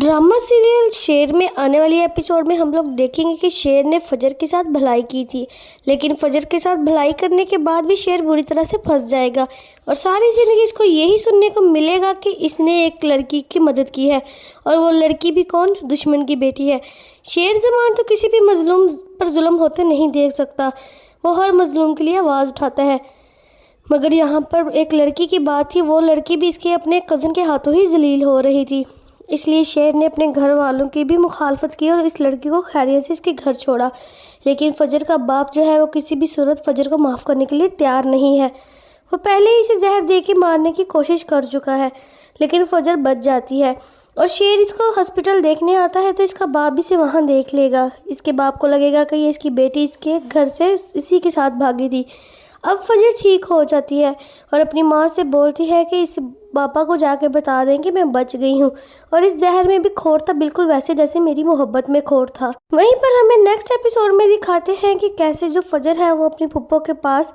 Drama serial शेर में आने वाली एपिसोड में हम लोग देखेंगे कि शेर ने फजर के साथ भलाई की थी, लेकिन फजर के साथ भलाई करने के बाद भी शेर बुरी तरह से फंस जाएगा और सारी ज़िंदगी इसको यही सुनने को मिलेगा कि इसने एक लड़की की मदद की है, और वो लड़की भी कौन? दुश्मन की बेटी है। शेर ज़मान तो किसी भी मजलूम पर जुल्म होते नहीं देख सकता, वो हर मजलूम के लिए आवाज़ उठाता है। मगर यहाँ पर एक लड़की की बात थी, वो लड़की भी इसके अपने कज़न के हाथों ही जलील हो रही थी, इसलिए शेर ने अपने घर वालों की भी मुखालफत की और इस लड़की को खैरियत से इसके घर छोड़ा। लेकिन फजर का बाप जो है वो किसी भी सूरत फजर को माफ़ करने के लिए तैयार नहीं है। वो पहले ही इसे जहर दे के मारने की कोशिश कर चुका है, लेकिन फजर बच जाती है और शेर इसको हॉस्पिटल देखने आता है तो इसका बाप भी इसे वहाँ देख लेगा। इसके बाप को लगेगा कि ये इसकी बेटी इसके घर से इसी के साथ भागी थी। अब फजर ठीक हो जाती है और अपनी माँ से बोलती है कि इस पापा को जाके बता दें कि मैं बच गई हूँ, और इस जहर में भी खोर था बिल्कुल वैसे जैसे मेरी मोहब्बत में खोर था। वहीं पर हमें नेक्स्ट एपिसोड में दिखाते हैं कि कैसे जो फजर है वो अपनी फुप्पो के पास,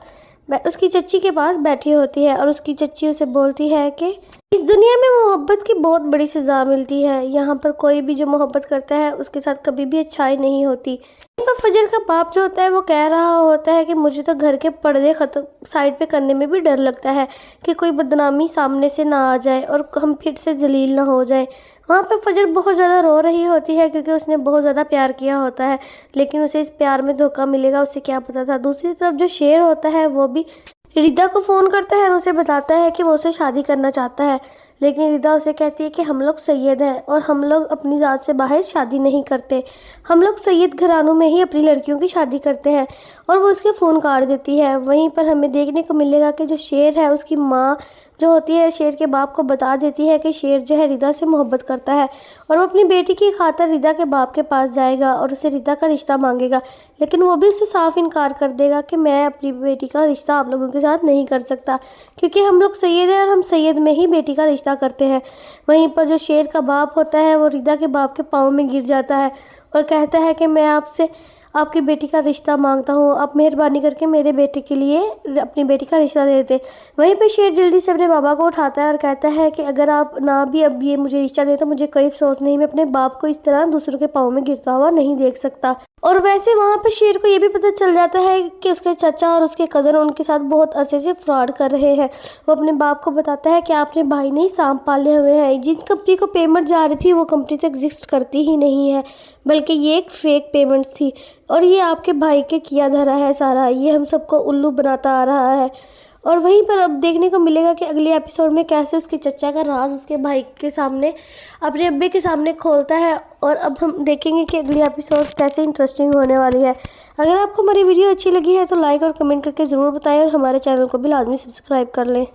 उसकी चच्ची के पास बैठी होती है और उसकी चच्ची उसे बोलती है कि इस दुनिया में मोहब्बत की बहुत बड़ी सज़ा मिलती है, यहाँ पर कोई भी जो मोहब्बत करता है उसके साथ कभी भी अच्छाई नहीं होती। पर फजर का बाप जो होता है वो कह रहा होता है कि मुझे तो घर के पर्दे ख़त्म साइड पे करने में भी डर लगता है कि कोई बदनामी सामने से ना आ जाए और हम फिर से जलील ना हो जाए। वहाँ पर फजर बहुत ज़्यादा रो रही होती है क्योंकि उसने बहुत ज़्यादा प्यार किया होता है, लेकिन उसे इस प्यार में धोखा मिलेगा उसे क्या पता था। दूसरी तरफ जो शेर होता है वो भी रिदा को फ़ोन करता है और उसे बताता है कि वो उसे शादी करना चाहता है, लेकिन रिदा उसे कहती है कि हम लोग सैयद हैं और हम लोग अपनी ज़ात से बाहर शादी नहीं करते, हम लोग सैयद घरानों में ही अपनी लड़कियों की शादी करते हैं, और वो उसके फ़ोन काट देती है। वहीं पर हमें देखने को मिलेगा कि जो शेर है उसकी माँ जो होती है शेर के बाप को बता देती है कि शेर जो है रिदा से मोहब्बत करता है और वो अपनी बेटी की खातिर रिदा के बाप के पास जाएगा और उसे रिदा का रिश्ता मांगेगा, लेकिन वो भी उससे साफ इनकार कर देगा कि मैं अपनी बेटी का रिश्ता आप लोगों के साथ नहीं कर सकता क्योंकि हम लोग सैयद हैं और हम सैयद में ही बेटी का रिश्ता करते हैं। वहीं पर जो शेर का बाप होता है वो रिदा के बाप के पाँव में गिर जाता है और कहता है कि मैं आपसे आपकी बेटी का रिश्ता मांगता हूँ, आप मेहरबानी करके मेरे बेटे के लिए अपनी बेटी का रिश्ता दे देते। वहीं पे शेर जल्दी से अपने बाबा को उठाता है और कहता है कि अगर आप ना भी अब ये मुझे रिश्ता दें तो मुझे कोई अफसोस नहीं, मैं अपने बाप को इस तरह दूसरों के पाँव में गिरता हुआ नहीं देख सकता। और वैसे वहाँ पर शेर को ये भी पता चल जाता है कि उसके चाचा और उसके कज़न उनके साथ बहुत अरसे से फ्रॉड कर रहे हैं। वो अपने बाप को बताता है कि आपने भाई ने ही सांप पाले हुए हैं, जिस कंपनी को पेमेंट जा रही थी वो कंपनी तो एग्जिस्ट करती ही नहीं है, बल्कि ये एक फेक पेमेंट थी और ये आपके भाई के किया धरा है सारा, ये हम सबको उल्लू बनाता आ रहा है। और वहीं पर अब देखने को मिलेगा कि अगले एपिसोड में कैसे उसके चचा का राज उसके भाई के सामने अपने अब्बे के सामने खोलता है, और अब हम देखेंगे कि अगली एपिसोड कैसे इंटरेस्टिंग होने वाली है। अगर आपको हमारी वीडियो अच्छी लगी है तो लाइक और कमेंट करके ज़रूर बताएं और हमारे चैनल को भी लाजमी सब्सक्राइब कर लें।